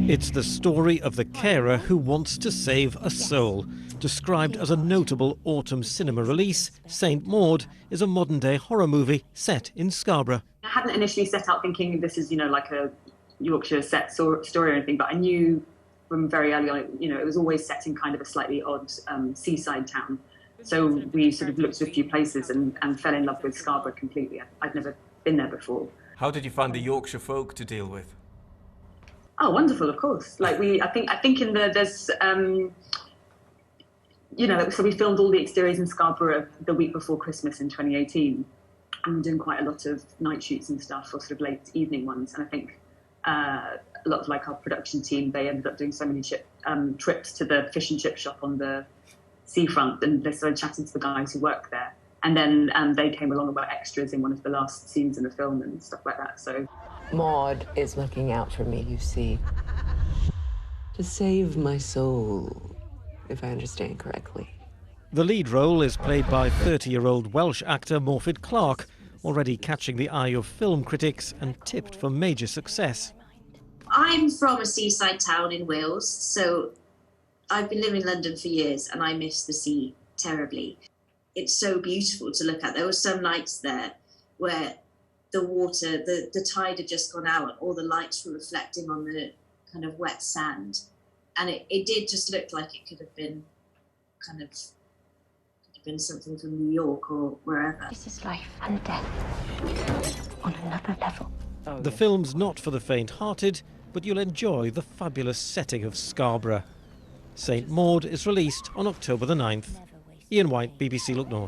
It's the story of the carer who wants to save a soul. Described as a notable autumn cinema release, St Maud is a modern-day horror movie set in Scarborough. I hadn't initially set out thinking this is, like a Yorkshire set story or anything, but I knew from very early on, it was always set in kind of a slightly odd seaside town. So we sort of looked at a few places and fell in love with Scarborough completely. I'd never been there before. How did you find the Yorkshire folk to deal with? Oh, wonderful, of course. I think in there's, so we filmed all the exteriors in Scarborough the week before Christmas in 2018. And doing quite a lot of night shoots and stuff, or sort of late evening ones. And I think a lot of our production team, they ended up doing so many trips to the fish and chip shop on the seafront, and they started chatting to the guys who work there. And then they came along about extras in one of the last scenes in the film and stuff like that. So Maud is looking out for me, you see, to save my soul, if I understand correctly. The lead role is played by 30-year-old Welsh actor Morfydd Clark, already catching the eye of film critics and tipped for major success. I'm from a seaside town in Wales, so I've been living in London for years and I miss the sea terribly. It's so beautiful to look at. There were some nights there where the water, the tide had just gone out and all the lights were reflecting on the kind of wet sand. And it did just look like it could have been something from New York or wherever. This is life and death on another level. The film's not for the faint-hearted, but you'll enjoy the fabulous setting of Scarborough. St Maud is released on October the 9th. Ian White, BBC Look North.